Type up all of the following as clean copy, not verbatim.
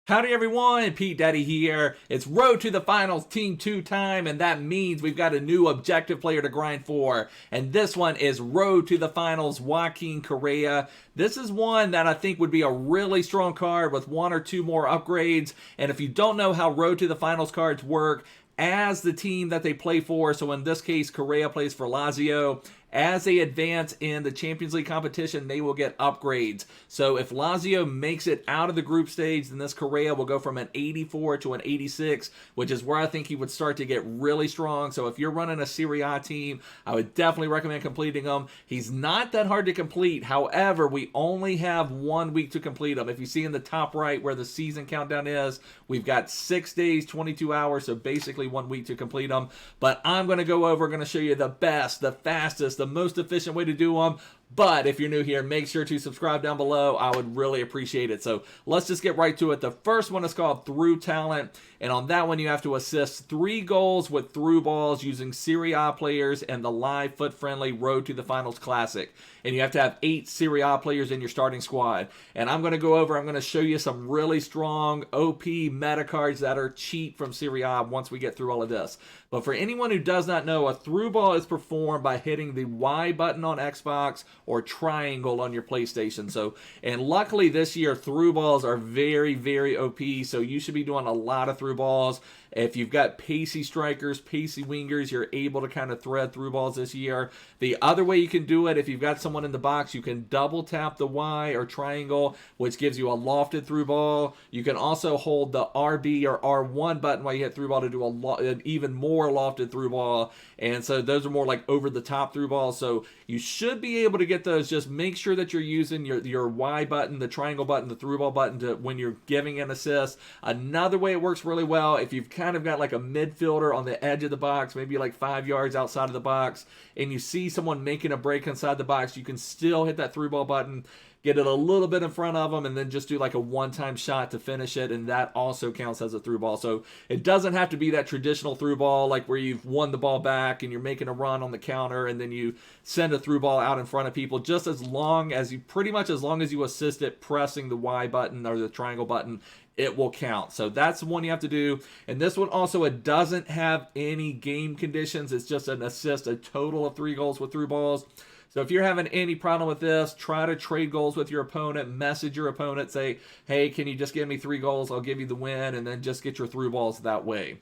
Howdy everyone, Pete Daddy here. It's Road to the Finals Team 2 time, and that means we've got a new objective player to grind for. And this one is Road to the Finals Joaquin Correa. This is one that I think would be a really strong card with one or two more upgrades. And if you don't know how Road to the Finals cards work, as the team that they play for, so in this case Correa plays for Lazio, as they advance in the Champions League competition, they will get upgrades. So if Lazio makes it out of the group stage, then this Correa will go from an 84 to an 86, which is where I think he would start to get really strong. So if you're running a Serie A team, I would definitely recommend completing him. He's not that hard to complete. However, we only have 1 week to complete him. If you see in the top right where the season countdown is, we've got 6 days, 22 hours, so basically 1 week to complete them. But I'm going to go over, going to show you the best, the fastest, the most efficient way to do them. But if you're new here, make sure to subscribe down below. I would really appreciate it. So let's just get right to it. The first one is called Through Talent. And on that one, you have to assist 3 goals with through balls using Serie A players and the live FUT Friendly Road to the Finals Classic. And you have to have 8 Serie A players in your starting squad. And I'm going to show you some really strong OP meta cards that are cheap from Serie A once we get through all of this. But for anyone who does not know, a through ball is performed by hitting the Y button on Xbox or triangle on your PlayStation. So, and luckily this year, through balls are very, very OP. So you should be doing a lot of through balls. If you've got pacey strikers, pacey wingers, you're able to kind of thread through balls this year. The other way you can do it, if you've got someone in the box, you can double tap the Y or triangle, which gives you a lofted through ball. You can also hold the RB or R1 button while you hit through ball to do an even more lofted through ball. And so those are more like over the top through balls. So you should be able to get those. Just make sure that you're using your Y button, the triangle button, the through ball button to when you're giving an assist. Another way it works really well, if you've kind of got like a midfielder on the edge of the box, maybe like 5 yards outside of the box, and you see someone making a break inside the box, you can still hit that through ball button, get it a little bit in front of them, and then just do like a one-time shot to finish it, and that also counts as a through ball. So it doesn't have to be that traditional through ball like where you've won the ball back and you're making a run on the counter and then you send a through ball out in front of people. Just as long as you assist it pressing the Y button or the triangle button, it will count. So that's the one you have to do. And this one also, it doesn't have any game conditions. It's just an assist, a total of 3 goals with through balls. So if you're having any problem with this, try to trade goals with your opponent, message your opponent, say, hey, can you just give me 3 goals? I'll give you the win, and then just get your through balls that way.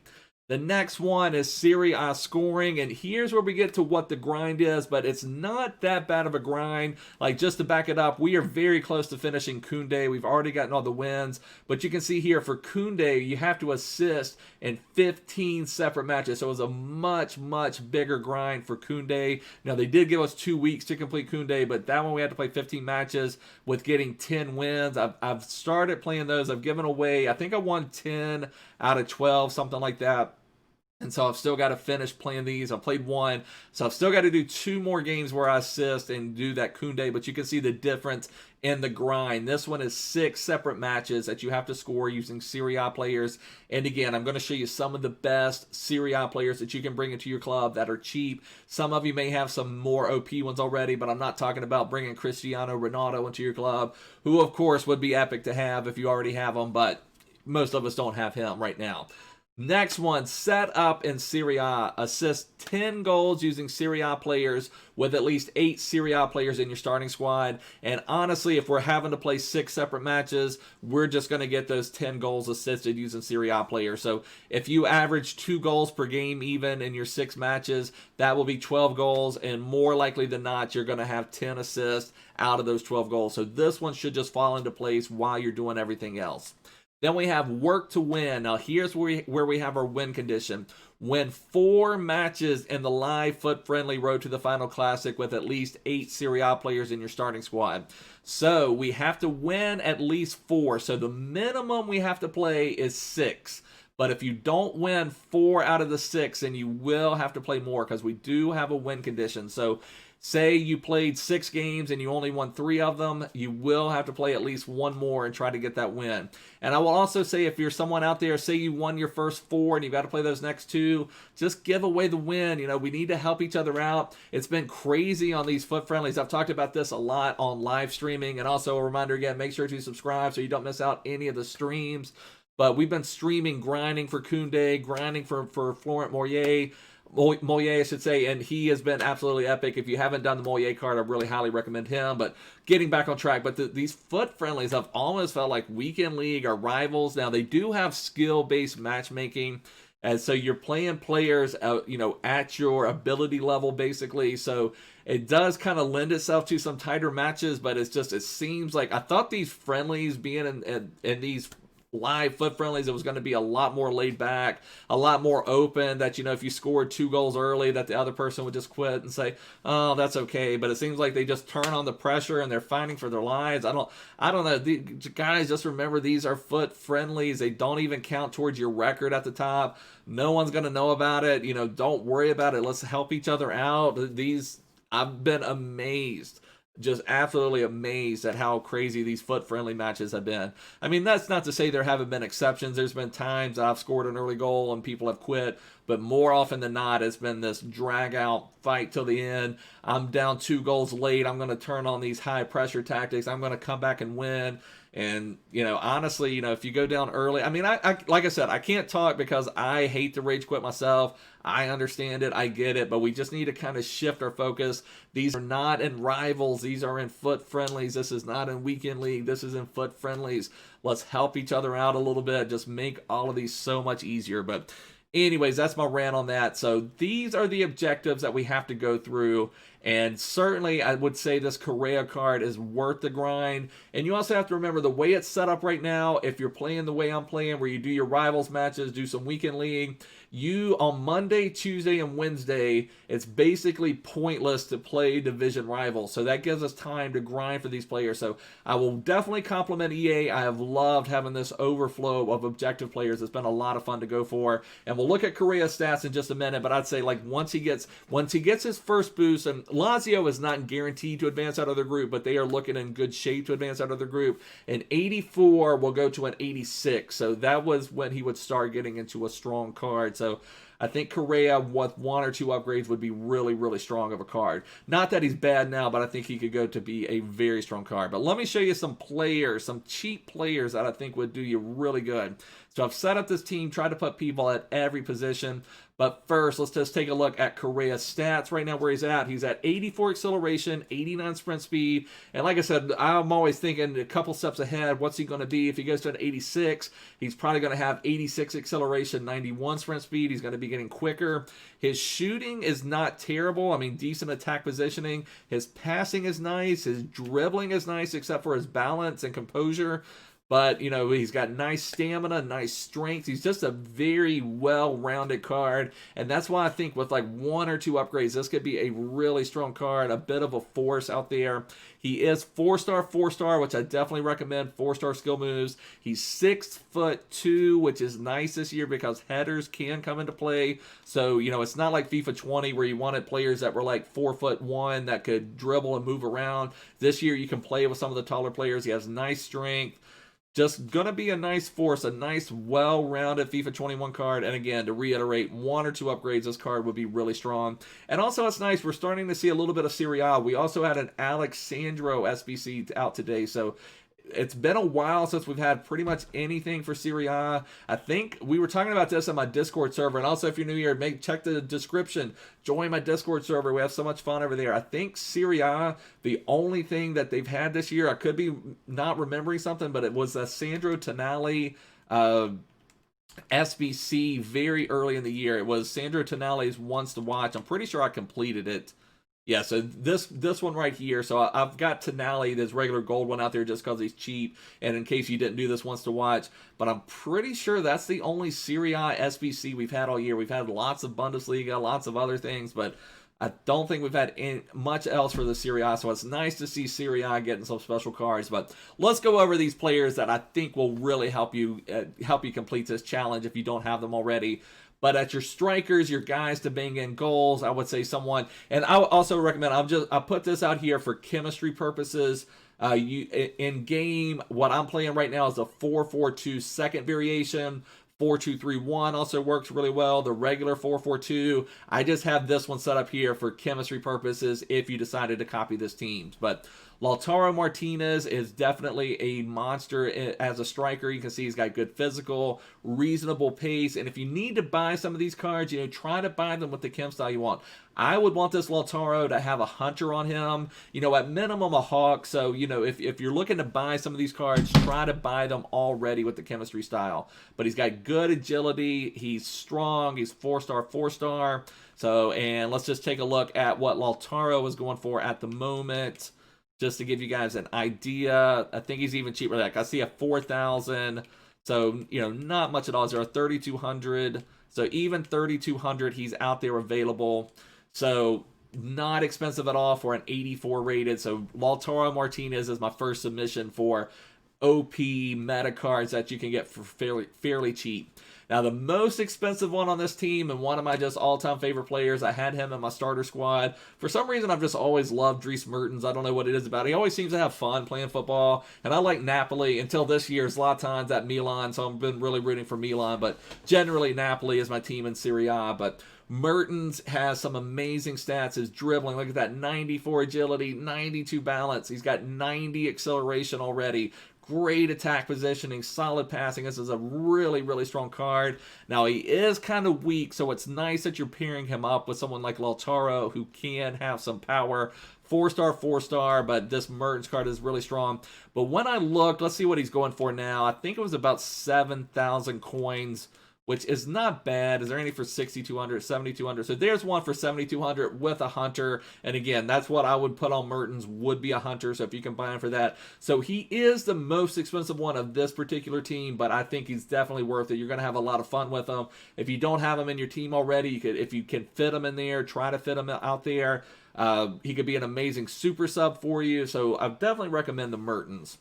The next one is Serie A scoring, and here's where we get to what the grind is, but it's not that bad of a grind. Like, just to back it up, we are very close to finishing Koundé. We've already gotten all the wins, but you can see here for Koundé, you have to assist in 15 separate matches, so it was a much, much bigger grind for Koundé. Now, they did give us 2 weeks to complete Koundé, but that one we had to play 15 matches with getting 10 wins. I've started playing those. I've given away, I think I won 10 out of 12, something like that. And so I've still got to finish playing these. I've played 1, so I've still got to do 2 more games where I assist and do that Koundé, but you can see the difference in the grind. This one is 6 separate matches that you have to score using Serie A players. And again, I'm going to show you some of the best Serie A players that you can bring into your club that are cheap. Some of you may have some more OP ones already, but I'm not talking about bringing Cristiano Ronaldo into your club, who of course would be epic to have if you already have him, but most of us don't have him right now. Next one, set up in Serie A. Assist 10 goals using Serie A players with at least 8 Serie A players in your starting squad. And honestly, if we're having to play 6 separate matches, we're just going to get those 10 goals assisted using Serie A players. So if you average 2 goals per game even in your 6 matches, that will be 12 goals. And more likely than not, you're going to have 10 assists out of those 12 goals. So this one should just fall into place while you're doing everything else. Then we have work to win. Now here's where we have our win condition. Win 4 matches in the live FUT Friendly Road to the Final Classic with at least 8 Serie A players in your starting squad. So we have to win at least 4. So the minimum we have to play is 6. But if you don't win 4 out of the 6, then you will have to play more because we do have a win condition. So say you played 6 games and you only won 3 of them, you will have to play at least 1 more and try to get that win. And I will also say, if you're someone out there, say you won your first 4 and you've got to play those next 2, just give away the win. You know, we need to help each other out. It's been crazy on these FUT Friendlies. I've talked about this a lot on live streaming, and also a reminder again, make sure to subscribe so you don't miss out any of the streams. But we've been streaming, grinding for Koundé, grinding for Florent Mollier, I should say, and he has been absolutely epic. If you haven't done the Mollier card, I really highly recommend him. But getting back on track, but these FUT Friendlies have almost felt like weekend league or rivals. Now, they do have skill-based matchmaking, and so you're playing players, you know, at your ability level, basically. So it does kind of lend itself to some tighter matches, but it's just, it seems like, I thought these friendlies being in these live FUT Friendlies, it was going to be a lot more laid back, a lot more open, that, you know, if you scored 2 goals early, that the other person would just quit and say, oh, that's okay. But it seems like they just turn on the pressure and they're fighting for their lives. I don't know. Guys, just remember, these are FUT Friendlies. They don't even count towards your record at the top. No one's going to know about it. You know, don't worry about it. Let's help each other out. I've been amazed, just absolutely amazed at how crazy these FUT Friendly matches have been. I mean, that's not to say there haven't been exceptions. There's been times I've scored an early goal and people have quit, but more often than not, it's been this drag out fight till the end. I'm down 2 goals late. I'm going to turn on these high pressure tactics. I'm going to come back and win. And, you know, honestly, you know, if you go down early, I mean, I like I said, I can't talk because I hate to rage quit myself. I understand it. I get it. But we just need to kind of shift our focus. These are not in rivals. These are in FUT Friendlies. This is not in weekend league. This is in FUT Friendlies. Let's help each other out a little bit. Just make all of these so much easier. But anyways, that's my rant on that. So these are the objectives that we have to go through. And certainly, I would say this Correa card is worth the grind. And you also have to remember the way it's set up right now. If you're playing the way I'm playing, where you do your rivals matches, do some weekend league, you on Monday, Tuesday, and Wednesday, it's basically pointless to play division rivals. So that gives us time to grind for these players. So I will definitely compliment EA. I have loved having this overflow of objective players. It's been a lot of fun to go for. And we'll look at Correa stats in just a minute. But I'd say, like, once he gets his first boost, and Lazio is not guaranteed to advance out of their group, but they are looking in good shape to advance out of their group. And 84 will go to an 86. So that was when he would start getting into a strong card. So I think Correa with 1 or 2 upgrades would be really, really strong of a card. Not that he's bad now, but I think he could go to be a very strong card. But let me show you some players, some cheap players that I think would do you really good. So I've set up this team, tried to put people at every position. But first, let's just take a look at Correa stats right now, where he's at. He's at 84 acceleration, 89 sprint speed. And like I said, I'm always thinking a couple steps ahead. What's he going to be? If he goes to an 86, he's probably going to have 86 acceleration, 91 sprint speed. He's going to be getting quicker. His shooting is not terrible. I mean, decent attack positioning. His passing is nice. His dribbling is nice, except for his balance and composure. But, you know, he's got nice stamina, nice strength. He's just a very well-rounded card. And that's why I think with like 1 or 2 upgrades, this could be a really strong card, a bit of a force out there. He is 4-star, which I definitely recommend. 4-star skill moves. He's 6'2", which is nice this year because headers can come into play. So, you know, it's not like FIFA 20 where you wanted players that were like 4'1" that could dribble and move around. This year you can play with some of the taller players. He has nice strength. Just going to be a nice force, a nice, well-rounded FIFA 21 card. And again, to reiterate, 1 or 2 upgrades, this card would be really strong. And also, it's nice, we're starting to see a little bit of Serie A. We also had an Alejandro SBC out today, so it's been a while since we've had pretty much anything for Serie A. I think we were talking about this on my Discord server. And also, if you're new here, check the description. Join my Discord server. We have so much fun over there. I think Serie A, the only thing that they've had this year, I could be not remembering something, but it was a Sandro Tonali SBC very early in the year. It was Sandro Tonali's Ones to Watch. I'm pretty sure I completed it. Yeah, so this one right here, so I've got Tonali, this regular gold one out there just because he's cheap, and in case you didn't do this Once to Watch, but I'm pretty sure that's the only Serie A SBC we've had all year. We've had lots of Bundesliga, lots of other things, but I don't think we've had much else for the Serie A, so it's nice to see Serie A getting some special cards. But let's go over these players that I think will really help you complete this challenge if you don't have them already. But at your strikers, your guys to bang in goals, I would say someone, and I would also recommend, I'll put this out here for chemistry purposes. In game, what I'm playing right now is a 4-4-2 second variation. 4-2-3-1 also works really well. The regular 4-4-2. I just have this one set up here for chemistry purposes if you decided to copy this team. But Lautaro Martinez is definitely a monster as a striker. You can see he's got good physical, reasonable pace. And if you need to buy some of these cards, try to buy them with the chem style you want. I would want this Lautaro to have a hunter on him, at minimum a hawk. So, if you're looking to buy some of these cards, try to buy them already with the chemistry style. But he's got good agility. He's strong. He's 4-star, 4-star. So, and let's just take a look at what Lautaro is going for at the moment. Just to give you guys an idea, I think he's even cheaper than that. I see a 4,000. So, not much at all. There are 3,200. So even 3,200, he's out there available. So not expensive at all for an 84 rated. So Lautaro Martinez is my first submission for OP meta cards that you can get for fairly cheap. Now, the most expensive one on this team, and one of my just all-time favorite players, I had him in my starter squad. For some reason, I've just always loved Dries Mertens. I don't know what it is about it. He always seems to have fun playing football, and I like Napoli until this year. Zlatan's at Milan, so I've been really rooting for Milan, but generally Napoli is my team in Serie A. But Mertens has some amazing stats. His dribbling, look at that, 94 agility, 92 balance. He's got 90 acceleration already. Great attack positioning, solid passing. This is a really, really strong card. Now, he is kind of weak, so it's nice that you're pairing him up with someone like Lautaro who can have some power. 4-star, 4-star, but this Mertens card is really strong. But when I looked, let's see what he's going for now. I think it was about 7,000 coins, which is not bad. Is there any for 6,200, 7,200? So there's one for 7,200 with a hunter. And again, that's what I would put on Mertens, would be a hunter. So if you can buy him for that. So he is the most expensive one of this particular team, but I think he's definitely worth it. You're going to have a lot of fun with him. If you don't have him in your team already, if you can fit him in there, try to fit him out there. He could be an amazing super sub for you. So I definitely recommend the Mertens.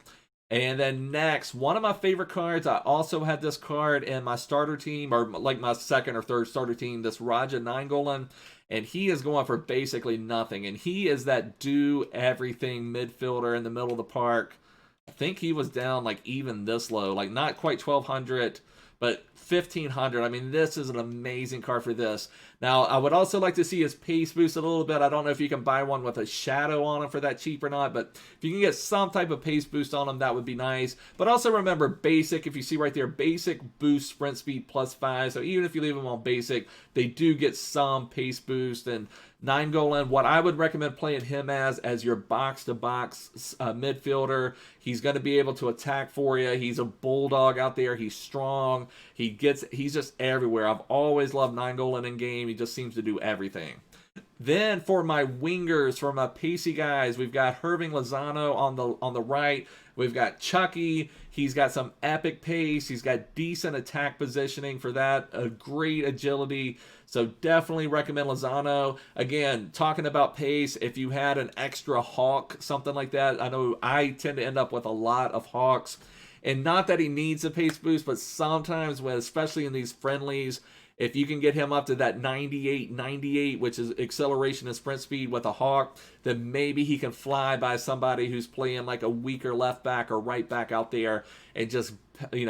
And then next, one of my favorite cards, I also had this card in my starter team, or like my second or third starter team, this Raja Nainggolan, and he is going for basically nothing. And he is that do-everything midfielder in the middle of the park. I think he was down like even this low, like not quite 1,200, but 1,500. I mean, this is an amazing card for this. Now, I would also like to see his pace boosted a little bit. I don't know if you can buy one with a shadow on him for that cheap or not, but if you can get some type of pace boost on him, that would be nice. But also remember, basic, if you see right there, basic boost sprint speed +5. So even if you leave them on basic, they do get some pace boost. And Nainggolan, what I would recommend playing him as your box-to-box midfielder. He's going to be able to attack for you. He's a bulldog out there. He's strong. He's just everywhere. I've always loved Nainggolan in game. He just seems to do everything. Then for my wingers, for my pacey guys, we've got Hirving Lozano on the right. We've got Chucky. He's got some epic pace. He's got decent attack positioning for that. A great agility. So definitely recommend Lozano. Again, talking about pace, if you had an extra hawk, something like that. I know I tend to end up with a lot of hawks. And not that he needs a pace boost, but sometimes, especially in these friendlies, if you can get him up to that 98, which is acceleration and sprint speed with a hawk, then maybe he can fly by somebody who's playing like a weaker left back or right back out there and just,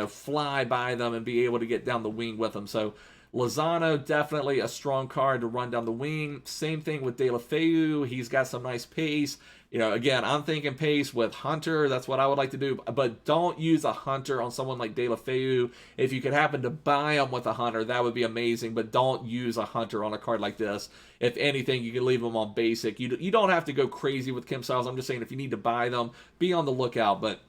fly by them and be able to get down the wing with them. So Lozano, definitely a strong card to run down the wing. Same thing with De La Feu. He's got some nice pace. Again, I'm thinking pace with Hunter. That's what I would like to do. But don't use a Hunter on someone like De La Feu. If you could happen to buy him with a Hunter, that would be amazing. But don't use a Hunter on a card like this. If anything, you can leave them on basic. You don't have to go crazy with Chem Styles. I'm just saying if you need to buy them, be on the lookout. But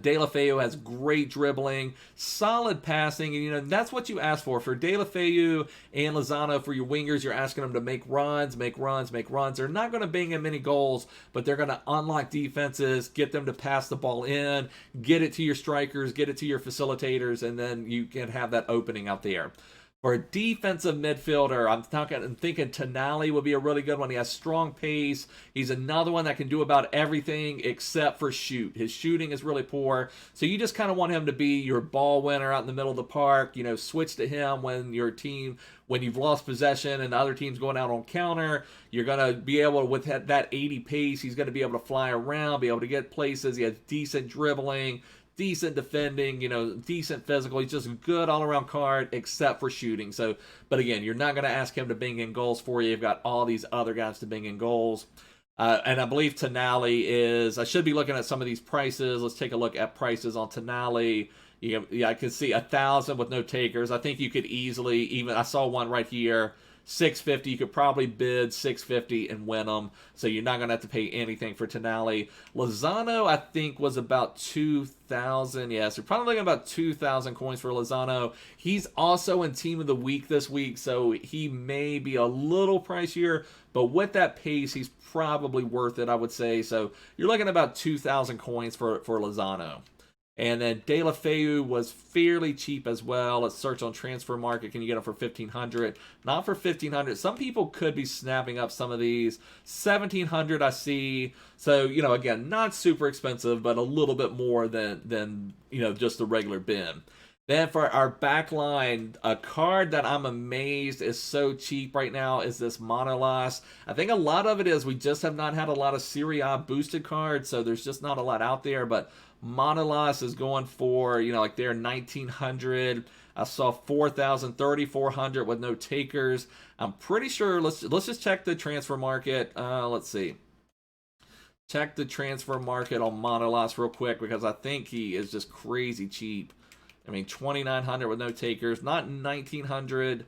De La Feu has great dribbling, solid passing, and that's what you ask for. For De La Feu and Lozano, for your wingers, you're asking them to make runs. They're not going to bang in many goals, but they're going to unlock defenses, get them to pass the ball in, get it to your strikers, get it to your facilitators, and then you can have that opening out there. For a defensive midfielder, I'm thinking Tonali would be a really good one. He has strong pace. He's another one that can do about everything except for shoot. His shooting is really poor. So you just kind of want him to be your ball winner out in the middle of the park. You know, switch to him when you've lost possession and the other team's going out on counter. You're going to be able, with that 80 pace, he's going to be able to fly around, be able to get places. He has decent dribbling, decent defending, you know, decent physical. He's just a good all-around card except for shooting. So, but again, you're not going to ask him to bring in goals for you. You've got all these other guys to bring in goals. And I believe Tonali is, I should be looking at some of these prices. Let's take a look at prices on Tonali. Yeah, I can see 1,000 with no takers. I think you could easily, even, I saw one right here, 650. You could probably bid 650 and win them. So you're not going to have to pay anything for Tonali. Lozano, I think, was about 2,000. Yes, you're probably looking at about 2,000 coins for Lozano. He's also in Team of the Week this week, so he may be a little pricier. But with that pace, he's probably worth it, I would say. So you're looking at about 2,000 coins for Lozano. And then De La Feu was fairly cheap as well. Let's search on Transfer Market. Can you get them for 1,500? Not for 1,500. Some people could be snapping up some of these. 1,700 I see. So, you know, again, not super expensive, but a little bit more than you know, just the regular bin. Then for our back line, a card that I'm amazed is so cheap right now is this Manolas. I think a lot of it is we just have not had a lot of Serie A boosted cards, so there's just not a lot out there, but Manolas is going for, you know, like they're 1,900. I saw 4,000, 3,400 with no takers. I'm pretty sure, let's just check the transfer market. Let's see. Check the transfer market on Manolas real quick because I think he is just crazy cheap. I mean, 2,900 with no takers, not 1,900,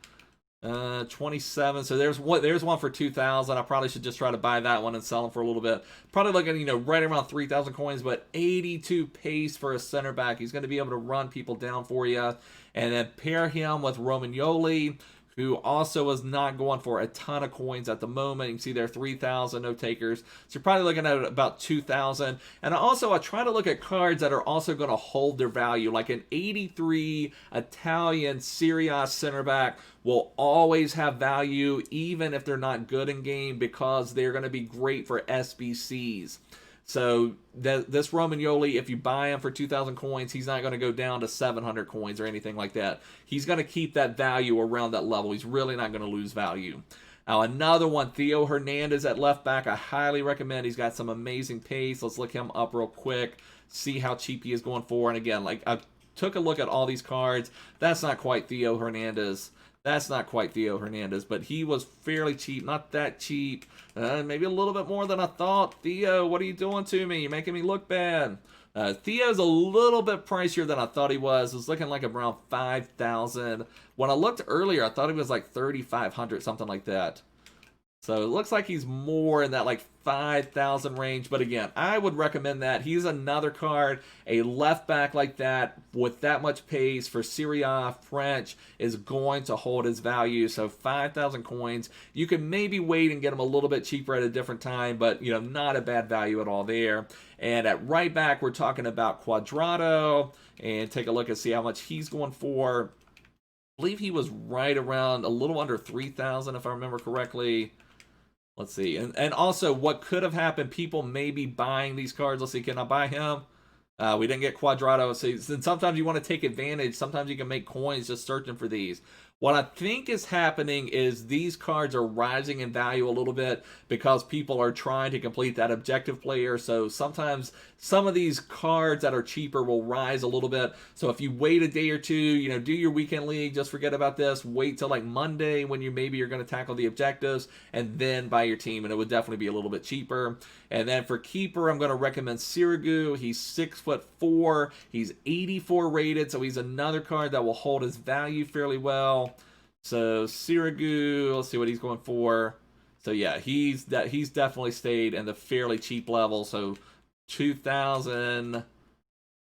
27. So there's one for 2,000. I probably should just try to buy that one and sell them for a little bit. Probably looking, you know, right around 3,000 coins, but 82 pace for a center back. He's going to be able to run people down for you. And then pair him with Romagnoli, who also is not going for a ton of coins at the moment. You can see there 3,000, no takers. So you're probably looking at about 2,000. And I try to look at cards that are also going to hold their value. Like an 83 Italian Serie A center back will always have value, even if they're not good in game, because they're going to be great for SBCs. So this Romagnoli, if you buy him for 2,000 coins, he's not going to go down to 700 coins or anything like that. He's going to keep that value around that level. He's really not going to lose value. Now, another one, Theo Hernandez at left back. I highly recommend. He's got some amazing pace. Let's look him up real quick, see how cheap he is going for. And again, like I took a look at all these cards. That's not quite Theo Hernandez. That's not quite Theo Hernandez, but he was fairly cheap, not that cheap. Maybe a little bit more than I thought. Theo, what are you doing to me? You're making me look bad. Theo's a little bit pricier than I thought he was. It was looking like around 5,000. When I looked earlier, I thought he was like 3,500, something like that. So it looks like he's more in that like 5,000 range. But again, I would recommend that. He's another card, a left back like that with that much pace for Serie A French is going to hold his value. So 5,000 coins. You can maybe wait and get him a little bit cheaper at a different time, but you know, not a bad value at all there. And at right back, we're talking about Cuadrado, and take a look and see how much he's going for. I believe he was right around a little under 3,000 if I remember correctly. Let's see. And also, what could have happened, people may be buying these cards. Let's see, can I buy him? We didn't get Cuadrado. So sometimes you want to take advantage. Sometimes you can make coins just searching for these. What I think is happening is these cards are rising in value a little bit because people are trying to complete that objective player. So sometimes some of these cards that are cheaper will rise a little bit. So if you wait a day or two, you know, do your weekend league, just forget about this. Wait till like Monday when you're going to tackle the objectives and then buy your team. And it would definitely be a little bit cheaper. And then for keeper, I'm going to recommend Sirigu. He's 6'4". He's 84 rated. So he's another card that will hold his value fairly well. So Sirigu, let's see what he's going for. So yeah, he's definitely stayed in the fairly cheap level. So 2,000,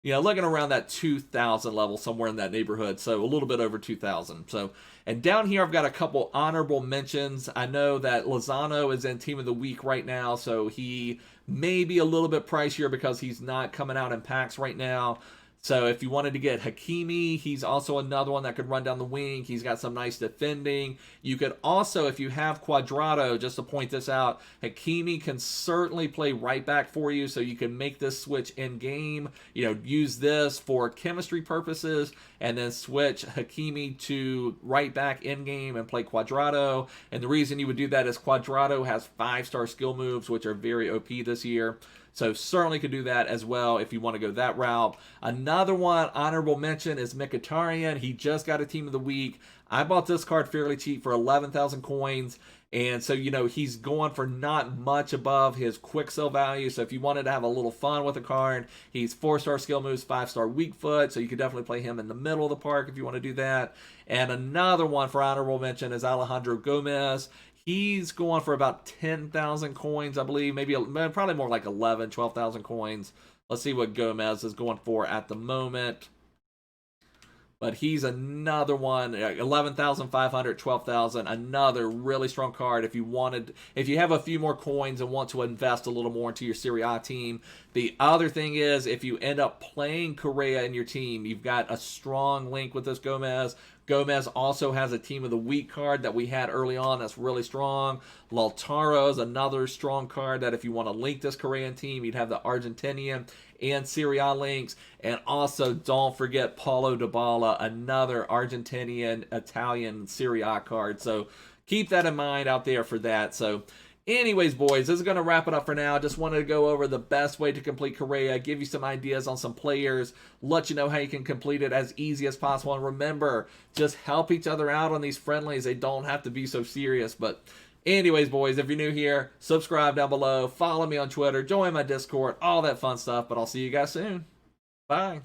you know, looking around that 2,000 level, somewhere in that neighborhood. So a little bit over 2,000. So, and down here I've got a couple honorable mentions. I know that Lozano is in Team of the Week right now, so he may be a little bit pricier because he's not coming out in packs right now. So if you wanted to get Hakimi, he's also another one that could run down the wing. He's got some nice defending. You could also, if you have Cuadrado, just to point this out, Hakimi can certainly play right back for you, so you can make this switch in game. You know, use this for chemistry purposes, and then switch Hakimi to right back in game and play Cuadrado. And the reason you would do that is Cuadrado has 5-star skill moves, which are very OP this year. So certainly could do that as well if you want to go that route. Another one, honorable mention, is Mkhitaryan. He just got a team of the week. I bought this card fairly cheap for 11,000 coins. And so, you know, he's going for not much above his quick sell value. So if you wanted to have a little fun with the card, he's 4-star skill moves, 5-star weak foot. So you could definitely play him in the middle of the park if you want to do that. And another one for honorable mention is Alejandro Gomez. He's going for about 10,000 coins, I believe. Maybe probably more like 11, 12,000 coins. Let's see what Gomez is going for at the moment. But he's another one, 11,500, 12,000, another really strong card if you have a few more coins and want to invest a little more into your Serie A team. The other thing is, if you end up playing Correa in your team, you've got a strong link with this Gomez. Gomez also has a Team of the Week card that we had early on that's really strong. Lautaro is another strong card that if you want to link this Korean team, you'd have the Argentinian and Serie A links. And also, don't forget Paulo Dybala, another Argentinian, Italian Serie A card. So keep that in mind out there for that. So anyways, boys, this is going to wrap it up for now. Just wanted to go over the best way to complete Correa, give you some ideas on some players, let you know how you can complete it as easy as possible. And remember, just help each other out on these friendlies. They don't have to be so serious. But anyways, boys, if you're new here, subscribe down below, follow me on Twitter, join my Discord, all that fun stuff. But I'll see you guys soon. Bye.